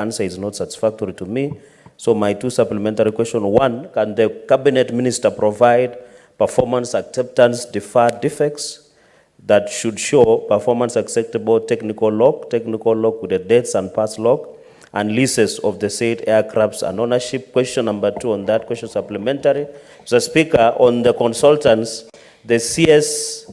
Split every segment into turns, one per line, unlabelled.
answer is not satisfactory to me. So my two supplementary questions. One, can the cabinet minister provide performance acceptance deferred defects that should show performance acceptable technical log with the dates and past log, and leases of the said aircrafts and ownership? Question number two on that question supplementary. Mr. Speaker, on the consultants, the CS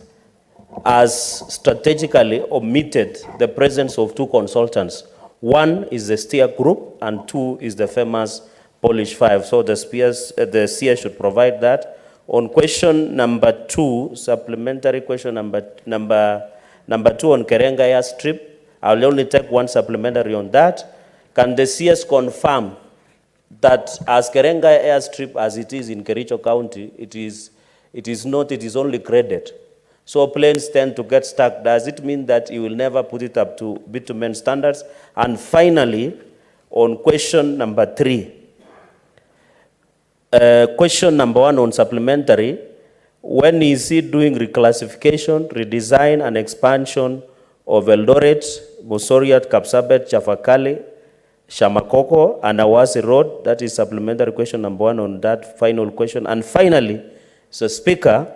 has strategically omitted the presence of two consultants. One is the Steer Group and two is the famous Polish 5. So the CS should provide that. On question number two, supplementary question number two on Cherargei airstrip, I will only take one supplementary on that. Can the CS confirm that as Cherargei airstrip as it is in Kericho County, it is only graded? So planes tend to get stuck. Does it mean that you will never put it up to bitumen standards? And finally, on question number three, question number one on supplementary, when is he doing reclassification, redesign, and expansion of Eldoret, Bosoriat, Kapsabet, Chafakali, Shamakoko, and Awasi Road? That is supplementary question number one on that final question. And finally, Mr. Speaker,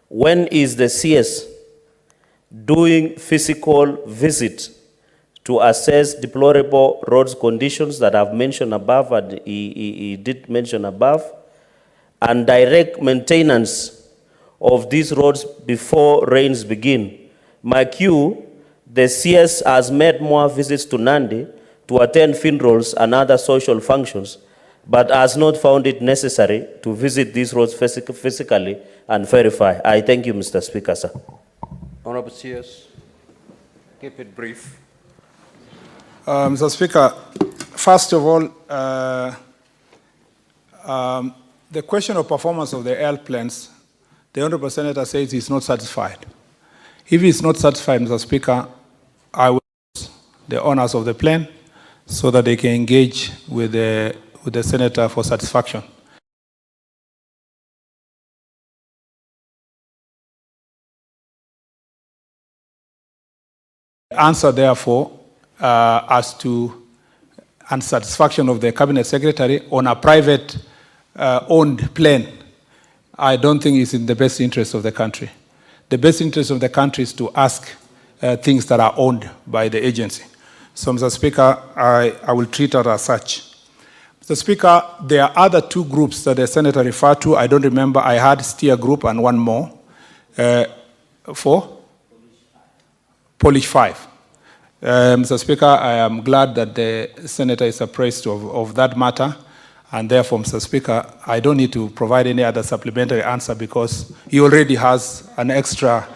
when is the CS doing physical visit to assess deplorable roads conditions that I've mentioned above, and he did mention above, and direct maintenance of these roads before rains begin? My cue, the CS has made more visits to Nandi to attend funerals and other social functions, but has not found it necessary to visit these roads physically and verify. I thank you, Mr. Speaker, sir.
Honorable CS, keep it brief.
Mr. Speaker, first of all, the question of performance of the airplanes, the Honorable Senator says he's not satisfied. If he's not satisfied, Mr. Speaker, I will ask the owners of the plane so that they can engage with the Senator for satisfaction. Answer, therefore, as to unsatisfaction of the Cabinet Secretary on a private owned plane, I don't think is in the best interest of the country. The best interest of the country is to ask things that are owned by the agency. So, Mr. Speaker, I will treat it as such. Mr. Speaker, there are other two groups that the Senator referred to. I don't remember. I had Steer Group and one more. For? Polish 5. Mr. Speaker, I am glad that the Senator is appraised of that matter, and therefore, Mr. Speaker, I don't need to provide any other supplementary answer because he already has an extra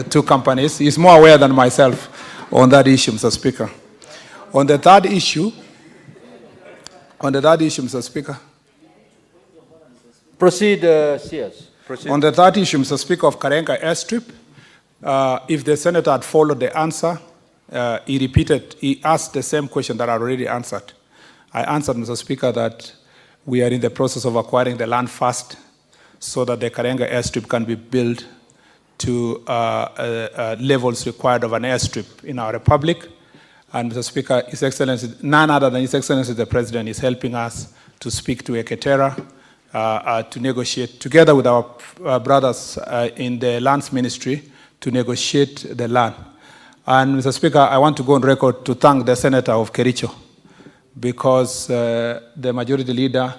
two companies. He's more aware than myself on that issue, Mr. Speaker. On the third issue, Mr. Speaker.
Proceed, CS. Proceed.
On the third issue, Mr. Speaker, of Cherargei airstrip, if the Senator had followed the answer, he asked the same question that I already answered. I answered, Mr. Speaker, that we are in the process of acquiring the land first so that the Cherargei airstrip can be built to levels required of an airstrip in our republic. And Mr. Speaker, His Excellency, none other than His Excellency the President is helping us to speak to Eketera, to negotiate together with our brothers in the lands ministry to negotiate the land. And Mr. Speaker, I want to go on record to thank the Senator of Kericho because the majority leader,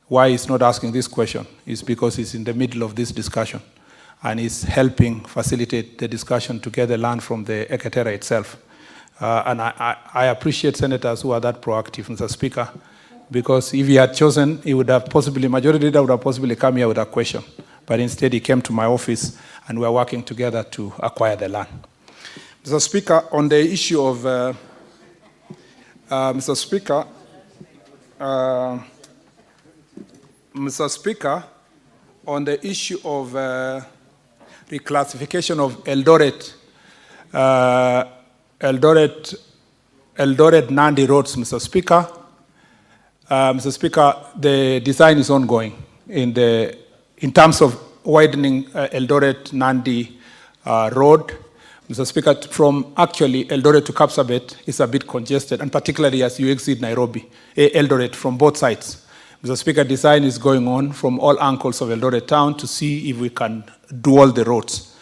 why he's not asking this question is because he's in the middle of this discussion and he's helping facilitate the discussion to get the land from the Eketera itself. And I appreciate senators who are that proactive, Mr. Speaker, because if he had chosen, he would have possibly, majority leader would have possibly come here with a question. But instead, he came to my office, and we are working together to acquire the land. Mr. Speaker, on the issue of, Mr. Speaker, on the issue of reclassification of Eldoret Nandi roads, Mr. Speaker. Mr. Speaker, the design is ongoing in terms of widening Eldoret Nandi road, Mr. Speaker, from actually Eldoret to Kapsabet is a bit congested, and particularly as you exit Nairobi, Eldoret from both sides. Mr. Speaker, design is going on from all angles of Eldoret town to see if we can do all the roads.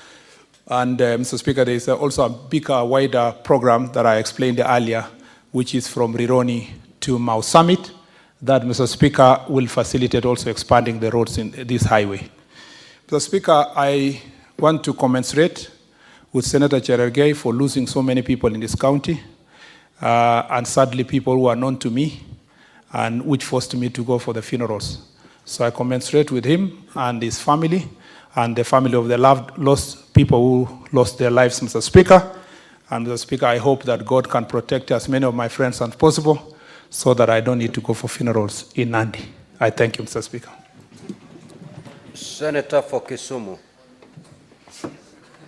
And Mr. Speaker, there is also a bigger, wider program that I explained earlier, which is from Rironi to Mau Summit, that, Mr. Speaker, will facilitate also expanding the roads in this highway. Mr. Speaker, I want to commensurate with Senator Cherargei for losing so many people in this county, and sadly people who are known to me, and which forced me to go for the funerals. So I commensurate with him and his family, and the family of the lost people who lost their lives, Mr. Speaker. And Mr. Speaker, I hope that God can protect as many of my friends as possible so that I don't need to go for funerals in Nandi. I thank you, Mr. Speaker.
Senator for Kisumu.